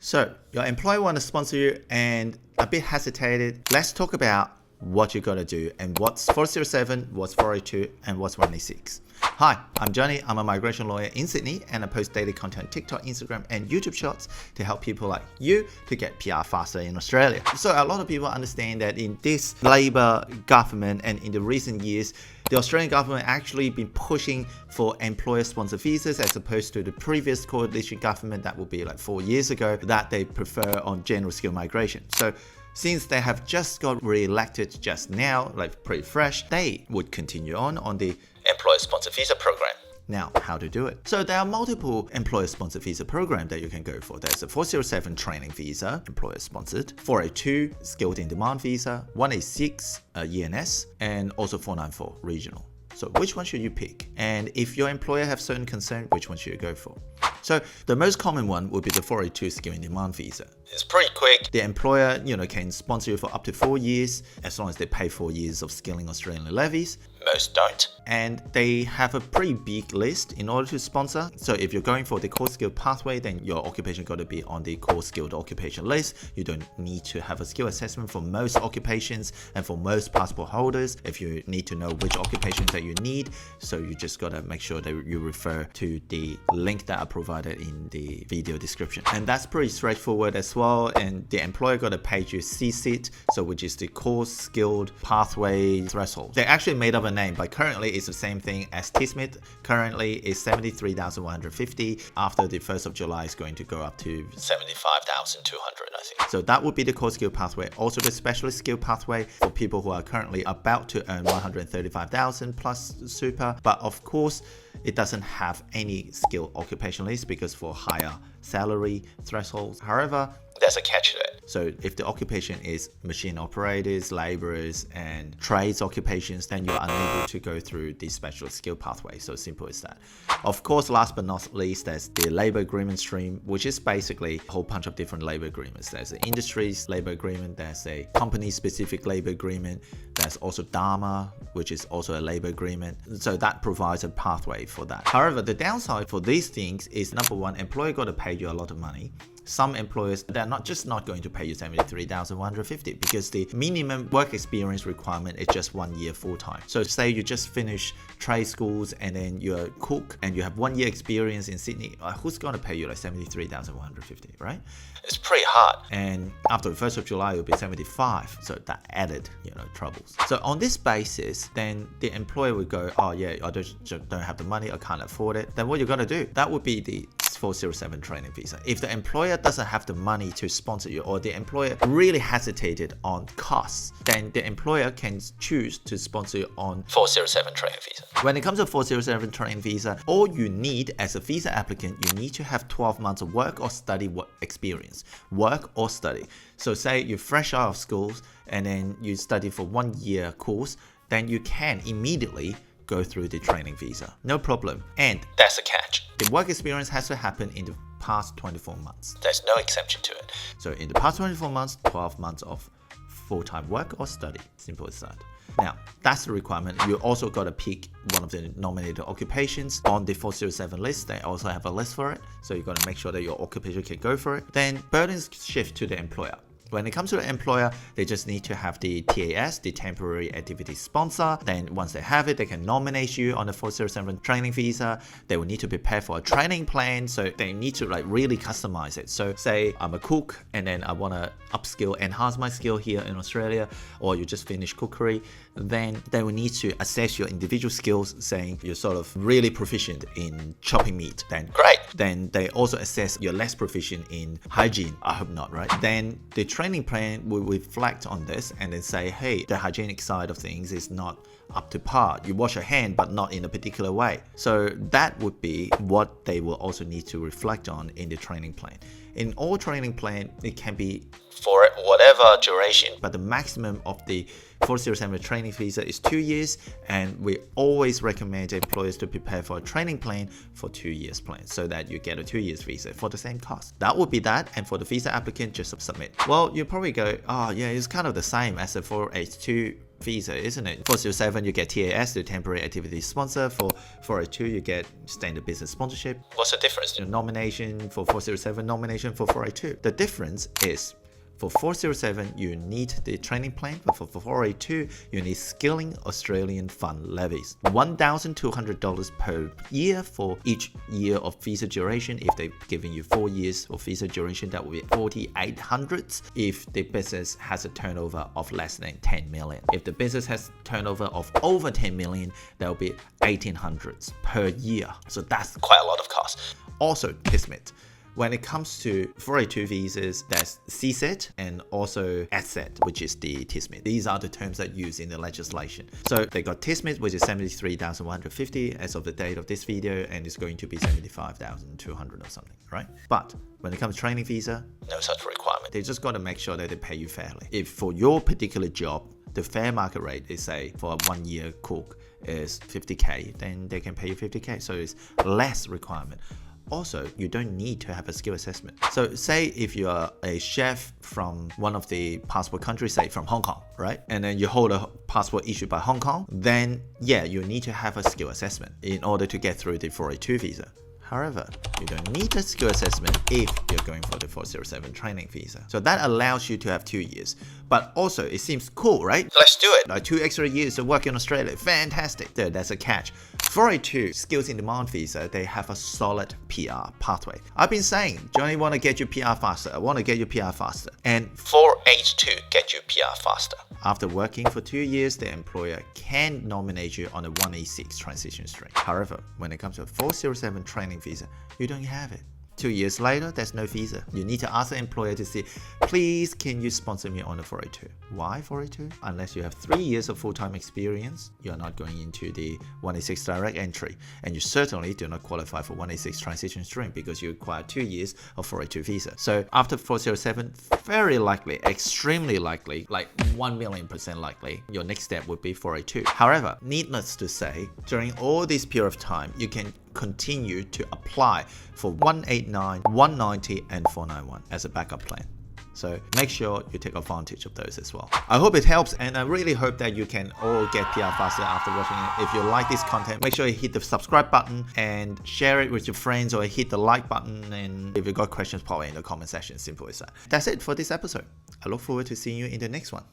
So your employer want to sponsor you and a bit hesitated. Let's talk about what you got to do and what's 407, what's 482, and what's 186. Hi, I'm Johnny. I'm a migration lawyer in Sydney and I post daily content on TikTok, Instagram, and YouTube Shorts to help people like you to get PR faster in Australia. So a lot of people understand that in this Labor government and in the recent years, the Australian government actually been pushing for employer-sponsored visas as opposed to the previous coalition government that would be like 4 years ago that they prefer on general skill migration. So since they have just got re-elected just now, like pretty fresh, they would continue on the employer-sponsored visa program. Now, how to do it? So there are multiple employer-sponsored visa programs that you can go for. There's a 407 training visa, employer-sponsored, 482 skilled in demand visa, 186 ENS, and also 494 regional. So which one should you pick? And if your employer have certain concern, which one should you go for? So the most common one would be the 482 skill in demand visa. It's pretty quick. The employer, can sponsor you for up to 4 years as long as they pay 4 years of skilling Australian levies. Most don't. And they have a pretty big list in order to sponsor. So if you're going for the core skill pathway, then your occupation got to be on the core skilled occupation list. You don't need to have a skill assessment for most occupations and for most passport holders. If you need to know which occupations that you need, so you just got to make sure that you refer to the link that are provided in the video description. And that's pretty straightforward as well. And the employer got to pay you CSIT, so which is the core skilled pathway threshold. They actually made up a name, but currently it's the same thing as Tismmit. Currently is 73,150. After the 1st of July, it's going to go up to 75,200, I think. So that would be the core skill pathway. Also the specialist skill pathway for people who are currently about to earn 135,000 plus super. But of course, it doesn't have any skill occupation list because for higher salary thresholds. However, there's a catch to it. So if the occupation is machine operators, laborers, and trades occupations, then you're unable to go through the specialist skill pathway. So simple as that. Of course, last but not least, there's the labor agreement stream, which is basically a whole bunch of different labor agreements. There's an industry's labor agreement, there's a company-specific labor agreement, there's also Dharma, which is also a labor agreement. So that provides a pathway for that. However, the downside for these things is, number one, employer got to pay you a lot of money. Some employers, they're not going to pay you 73,150 because the minimum work experience requirement is just 1 year full-time. So say you just finish trade schools and then you're a cook and you have 1 year experience in Sydney, who's going to pay you like 73,150, right? It's pretty hard. And after the 1st of July, it'll be 75. So that added, troubles. So on this basis, then the employer would go, oh yeah, I don't have the money, I can't afford it. Then what you're going to do, that would be the 407 training visa. If the employer doesn't have the money to sponsor you, or the employer really hesitated on costs, then the employer can choose to sponsor you on 407 training visa. When it comes to 407 training visa, all you need as a visa applicant, you need to have 12 months of work or study experience. Work or study. So say you're fresh out of schools and then you study for 1 year course, then you can immediately go through the training visa. No problem. And that's a catch. The work experience has to happen in the past 24 months. There's no exception to it. So in the past 24 months, 12 months of full-time work or study. Simple as that. Now, that's the requirement. You also got to pick one of the nominated occupations on the 407 list. They also have a list for it. So you got to make sure that your occupation can go for it. Then burdens shift to the employer. When it comes to the employer, they just need to have the TAS, the temporary activity sponsor. Then once they have it, they can nominate you on the 407 training visa. They will need to prepare for a training plan. So they need to really customize it. So say I'm a cook and then I want to upskill, enhance my skill here in Australia, or you just finished cookery, then they will need to assess your individual skills, saying you're sort of really proficient in chopping meat. Then great. Then they also assess you're less proficient in hygiene. I hope not, right? Then the training plan will reflect on this and then say, hey, the hygienic side of things is not up to par. You wash your hand, but not in a particular way. So that would be what they will also need to reflect on in the training plan. In all training plan, it can be for whatever duration, but the maximum of the 407 training visa is 2 years, and we always recommend employers to prepare for a training plan for 2 years plan so that you get a 2 years visa for the same cost. That would be that, and for the visa applicant, just submit. Well, you probably go, oh yeah, it's kind of the same as the 482 visa, isn't it? 407, you get TAS, the temporary activity sponsor. For 402, you get standard business sponsorship. What's the difference? The nomination for 407, nomination for 482. The difference is for 407, you need the training plan, but for 482, you need skilling Australian fund levies. $1,200 per year for each year of visa duration. If they've given you 4 years of visa duration, that will be $4,800 if the business has a turnover of less than 10 million. If the business has turnover of over 10 million, that will be $1,800 per year. So that's quite a lot of cost. Also, Tismmit. When it comes to 482 visas, there's CSET and also SSET, which is the Tismmit. These are the terms that use in the legislation. So they got Tismmit, which is 73,150 as of the date of this video, and it's going to be 75,200 or something, right? But when it comes to training visa, no such requirement. They just got to make sure that they pay you fairly. If for your particular job, the fair market rate is, say, for a 1 year cook is 50K, then they can pay you 50K. So it's less requirement. Also, you don't need to have a skill assessment. So say if you are a chef from one of the passport countries, say from Hong Kong, right? And then you hold a passport issued by Hong Kong, then yeah, you need to have a skill assessment in order to get through the 482 visa. However, you don't need a skill assessment if you're going for the 407 training visa. So that allows you to have 2 years. But also, it seems cool, right? Let's do it. Like 2 extra years to work in Australia. Fantastic. That's a catch. 482 skills in demand visa, they have a solid PR pathway. I've been saying, Johnny, want to get your PR faster. I want to get your PR faster. And 482 get your PR faster. After working for 2 years, the employer can nominate you on a 186 transition stream. However, when it comes to a 407 training visa, you don't have it. 2 years later, there's no visa. You need to ask the employer to say, please, can you sponsor me on the 482? Why 482? Unless you have 3 years of full-time experience, you're not going into the 186 direct entry. And you certainly do not qualify for 186 transition stream because you require 2 years of 482 visa. So after 407, very likely, extremely likely, like 1 million% likely, your next step would be 482. However, needless to say, during all this period of time, you can continue to apply for 189, 190 and 491 as a backup plan. So make sure you take advantage of those as well. I hope it helps, and I really hope that you can all get PR faster after watching it. If you like this content, make sure you hit the subscribe button and share it with your friends, or hit the like button, and if you got questions, pop it in the comment section. Simple as that. That's it for this episode. I look forward to seeing you in the next one.